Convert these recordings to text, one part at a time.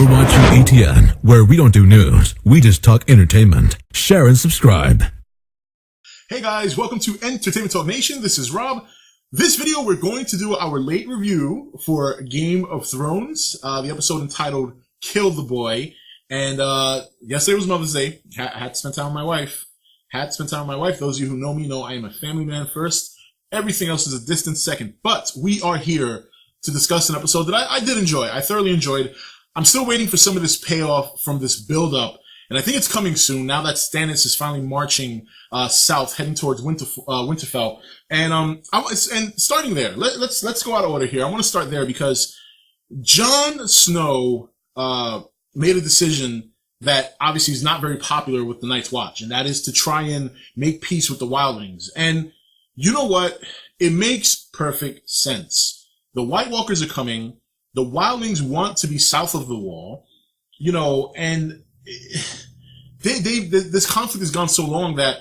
You're watching ATN, where we don't do news, we just talk entertainment. Share and subscribe. Hey guys, welcome to Entertainment Talk Nation. This is Rob. This video, we're going to do our late review for Game of Thrones, the episode entitled Kill the Boy. And yesterday was Mother's Day. Had to spend time with my wife. Those of you who know me know I am a family man first. Everything else is a distant second. But we are here to discuss an episode that I did enjoy. I thoroughly enjoyed. I'm still waiting for some of this payoff from this build-up, and I think it's coming soon now that Stannis is finally marching south, heading towards Winterfell. And starting there, let's go out of order here. I want to start there because Jon Snow made a decision that obviously is not very popular with the Night's Watch, and that is to try and make peace with the wildlings. And you know what? It makes perfect sense. The White Walkers are coming. The wildlings want to be south of the wall, you know, and this conflict has gone so long that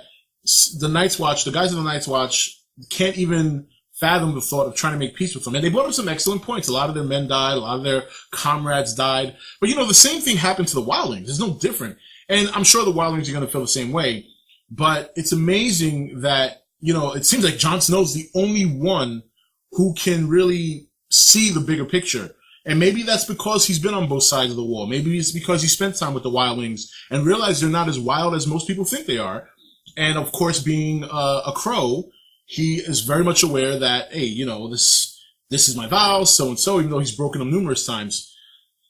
the Night's Watch, the guys of the Night's Watch, can't even fathom the thought of trying to make peace with them. And they brought up some excellent points. A lot of their men died. A lot of their comrades died. But, you know, the same thing happened to the wildlings. It's no different. And I'm sure the wildlings are going to feel the same way. But it's amazing that, you know, it seems like Jon Snow's the only one who can really see the bigger picture. And maybe that's because he's been on both sides of the wall. Maybe it's because he spent time with the wildlings and realized they're not as wild as most people think they are. And of course, being a crow, he is very much aware that, hey, you know, this is my vow, so and so, even though he's broken them numerous times.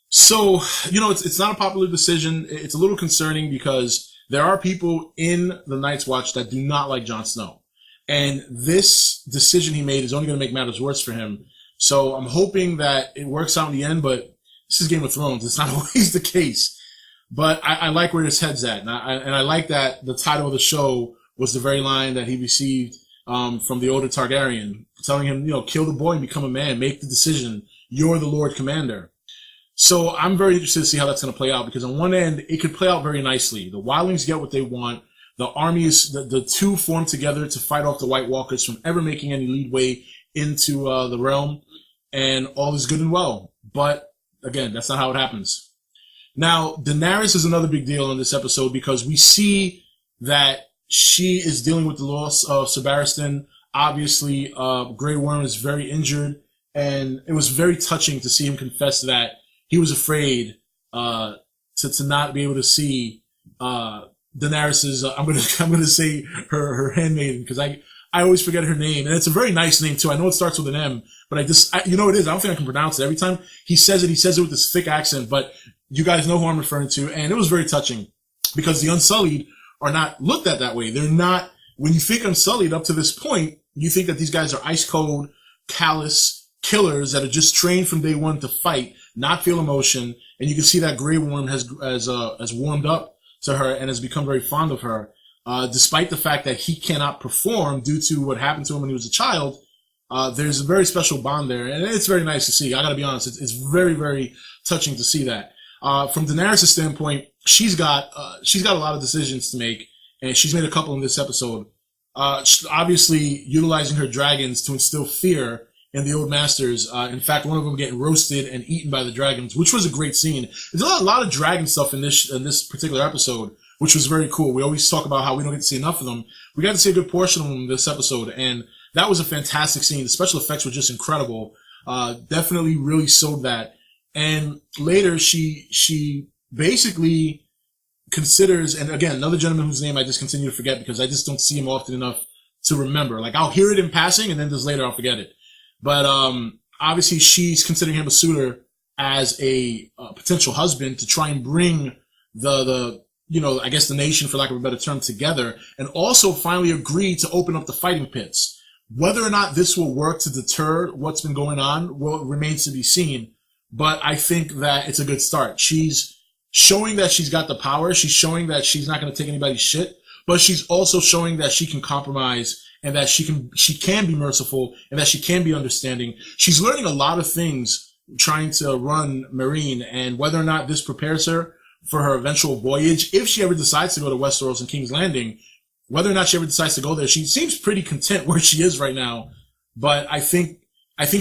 So, you know, it's not a popular decision. It's a little concerning because there are people in the Night's Watch that do not like Jon Snow. And this decision he made is only going to make matters worse for him. So I'm hoping that it works out in the end, but this is Game of Thrones. It's not always the case. But I like where his head's at. And I like that the title of the show was the very line that he received from the older Targaryen, telling him, you know, kill the boy and become a man. Make the decision. You're the Lord Commander. So I'm very interested to see how that's going to play out, because on one end, it could play out very nicely. The wildlings get what they want. The armies, the two form together to fight off the White Walkers from ever making any leadway into the realm. And all is good and well. But, again, that's not how it happens. Now, Daenerys is another big deal in this episode because we see that she is dealing with the loss of Ser Barristan. Obviously, Greyworm is very injured, and it was very touching to see him confess that he was afraid to not be able to see Daenerys's, I'm gonna say her handmaiden, because I always forget her name, and it's a very nice name too. I know it starts with an M, but you know what it is. I don't think I can pronounce it. Every time he says it with this thick accent, but you guys know who I'm referring to, and it was very touching because the Unsullied are not looked at that way. They're not, when you think Unsullied up to this point, you think that these guys are ice cold, callous killers that are just trained from day one to fight, not feel emotion, and you can see that Greyworm has warmed up to her and has become very fond of her. Despite the fact that he cannot perform due to what happened to him when he was a child, there's a very special bond there, and it's very nice to see. I gotta be honest, it's very, very touching to see that. From Daenerys' standpoint, she's got a lot of decisions to make, and she's made a couple in this episode. Obviously, utilizing her dragons to instill fear in the old masters. In fact, one of them getting roasted and eaten by the dragons, which was a great scene. There's a lot of dragon stuff in this particular episode, which was very cool. We always talk about how we don't get to see enough of them. We got to see a good portion of them in this episode, and that was a fantastic scene. The special effects were just incredible. Definitely really sold that. And later, she basically considers, and again, another gentleman whose name I just continue to forget because I just don't see him often enough to remember. Like, I'll hear it in passing, and then just later I'll forget it. But obviously, she's considering him a suitor as a potential husband to try and bring the you know, I guess the nation, for lack of a better term, together, and also finally agree to open up the fighting pits. Whether or not this will work to deter what's been going on remains to be seen, but I think that it's a good start. She's showing that she's got the power. She's showing that she's not going to take anybody's shit, but she's also showing that she can compromise and that she can be merciful and that she can be understanding. She's learning a lot of things trying to run Meereen, and whether or not this prepares her for her eventual voyage, if she ever decides to go to Westeros and King's Landing, whether or not she ever decides to go there, she seems pretty content where she is right now. But I think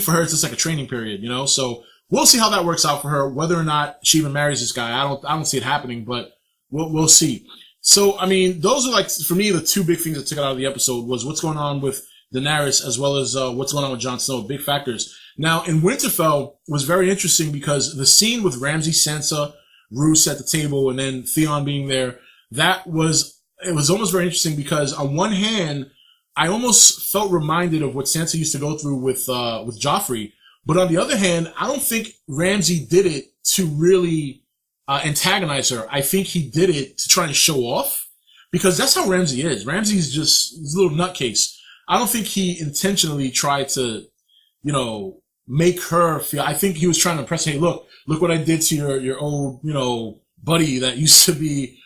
for her, it's just like a training period, you know? So we'll see how that works out for her. Whether or not she even marries this guy, I don't see it happening, but we'll see. So, I mean, those are like, for me, the two big things that took it out of the episode was what's going on with Daenerys as well as what's going on with Jon Snow, big factors. Now, in Winterfell was very interesting because the scene with Ramsay, Sansa, Roose at the table, and then Theon being there, it was almost very interesting because on one hand, I almost felt reminded of what Sansa used to go through with Joffrey. But on the other hand, I don't think Ramsay did it to really antagonize her. I think he did it to try and show off because that's how Ramsay is. Ramsay's just he's a little nutcase. I don't think he intentionally tried to, make her feel. I think he was trying to impress, hey, look what I did to your old, buddy that used to be,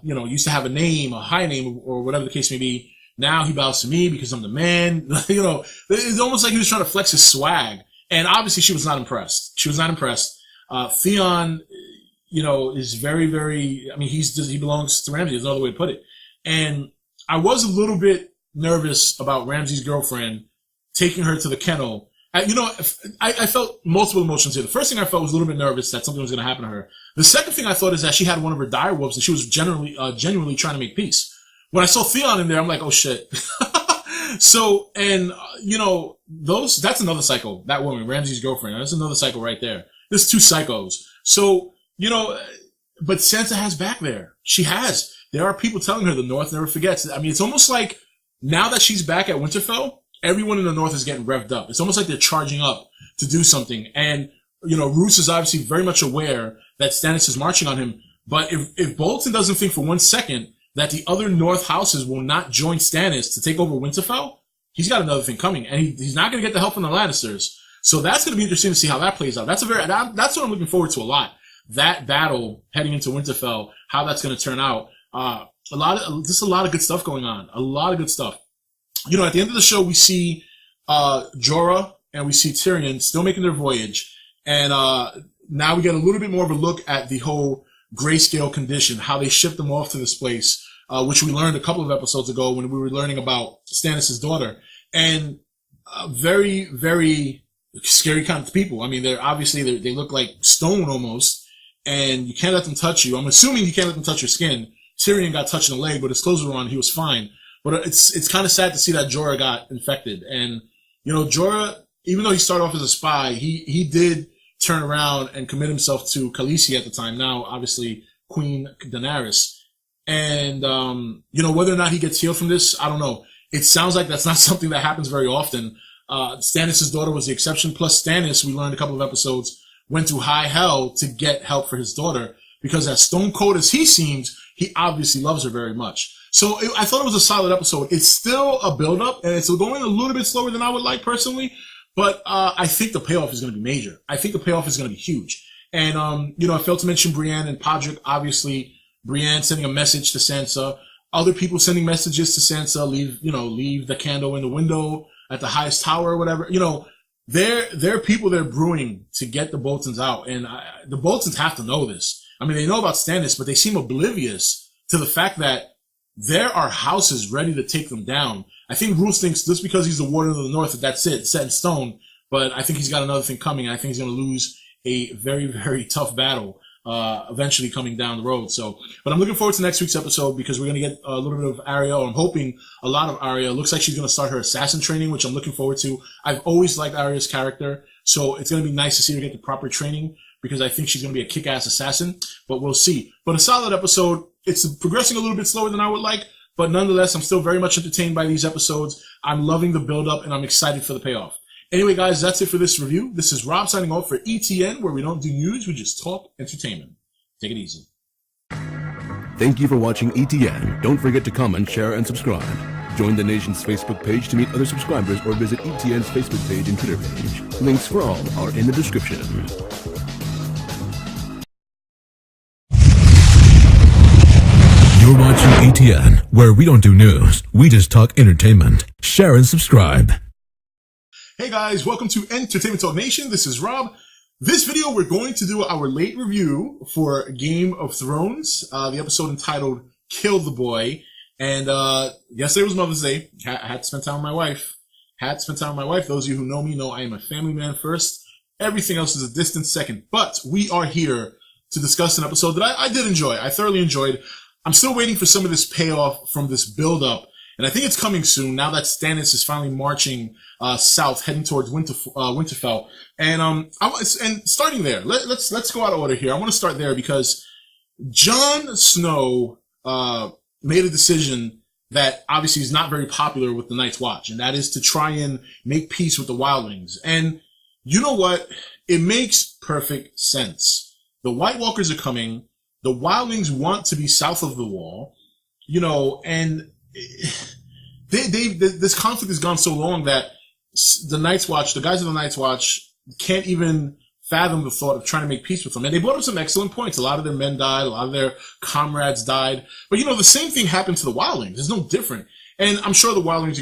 used to have a name, a high name, or whatever the case may be. Now he bows to me because I'm the man. It's almost like he was trying to flex his swag. And obviously she was not impressed. Theon, is very, very, I mean, he belongs to Ramsay. There's no other way to put it. And I was a little bit nervous about Ramsay's girlfriend taking her to the kennel. I felt multiple emotions here. The first thing I felt was a little bit nervous that something was going to happen to her. The second thing I thought is that she had one of her direwolves and she was genuinely trying to make peace. When I saw Theon in there, I'm like, oh shit. So, and, that's another cycle. That woman, Ramsay's girlfriend, that's another cycle right there. There's two psychos. So, but Sansa has back there. She has. There are people telling her the North never forgets. I mean, it's almost like now that she's back at Winterfell, everyone in the North is getting revved up. It's almost like they're charging up to do something. And, Roose is obviously very much aware that Stannis is marching on him. But if Bolton doesn't think for 1 second that the other North houses will not join Stannis to take over Winterfell, he's got another thing coming. And he's not going to get the help from the Lannisters. So that's going to be interesting to see how that plays out. That's what I'm looking forward to a lot. That battle heading into Winterfell, how that's going to turn out. A lot of good stuff going on. A lot of good stuff. At the end of the show, we see, Jorah and we see Tyrion still making their voyage. And, now we get a little bit more of a look at the whole grayscale condition, how they shipped them off to this place, which we learned a couple of episodes ago when we were learning about Stannis' daughter. And, very, very scary kind of people. I mean, they look like stone almost, and you can't let them touch you. I'm assuming you can't let them touch your skin. Tyrion got touched in the leg, but his clothes were on. He was fine. But it's kind of sad to see that Jorah got infected. And, Jorah, even though he started off as a spy, he did turn around and commit himself to Khaleesi at the time. Now, obviously, Queen Daenerys. And, whether or not he gets healed from this, I don't know. It sounds like that's not something that happens very often. Stannis' daughter was the exception. Plus, Stannis, we learned a couple of episodes, went through high hell to get help for his daughter. Because as stone cold as he seems, he obviously loves her very much. So I thought it was a solid episode. It's still a build-up, and it's going a little bit slower than I would like personally. But I think the payoff is going to be major. I think the payoff is going to be huge. And, I failed to mention Brienne and Podrick. Obviously, Brienne sending a message to Sansa. Other people sending messages to Sansa. Leave the candle in the window at the highest tower or whatever. There are people there brewing to get the Boltons out. And the Boltons have to know this. I mean, they know about Stannis, but they seem oblivious to the fact that there are houses ready to take them down. I think Roose thinks just because he's the Warden of the North that that's it, set in stone. But I think he's got another thing coming. I think he's going to lose a very, very tough battle, eventually coming down the road. So, but I'm looking forward to next week's episode because we're going to get a little bit of Arya, or I'm hoping a lot of Arya. It looks like she's going to start her assassin training, which I'm looking forward to. I've always liked Arya's character. So it's going to be nice to see her get the proper training because I think she's going to be a kick-ass assassin, but we'll see. But a solid episode. It's progressing a little bit slower than I would like, but nonetheless, I'm still very much entertained by these episodes. I'm loving the build-up, and I'm excited for the payoff. Anyway, guys, that's it for this review. This is Rob signing off for ETN, where we don't do news, we just talk entertainment. Take it easy. Thank you for watching ETN. Don't forget to comment, share, and subscribe. Join the nation's Facebook page to meet other subscribers or visit ETN's Facebook page and Twitter page. Links for all are in the description. You're watching ETN, where we don't do news, we just talk entertainment. Share and subscribe. Hey guys, welcome to Entertainment Talk Nation. This is Rob. This video, we're going to do our late review for Game of Thrones, the episode entitled Kill the Boy. And yesterday was Mother's Day. I had to spend time with my wife. Those of you who know me know I am a family man first. Everything else is a distant second. But we are here to discuss an episode that I did enjoy. I thoroughly enjoyed. I'm still waiting for some of this payoff from this build-up, and I think it's coming soon now that Stannis is finally marching south, heading towards Winterfell. And starting there, let's go out of order here. I want to start there because Jon Snow made a decision that obviously is not very popular with the Night's Watch, and that is to try and make peace with the wildlings. And you know what? It makes perfect sense. The White Walkers are coming. The wildlings want to be south of the wall, and this conflict has gone so long that the Night's Watch, the guys of the Night's Watch, can't even fathom the thought of trying to make peace with them. And they brought up some excellent points. A lot of their men died. A lot of their comrades died. But, the same thing happened to the wildlings. It's no different. And I'm sure the wildlings are going to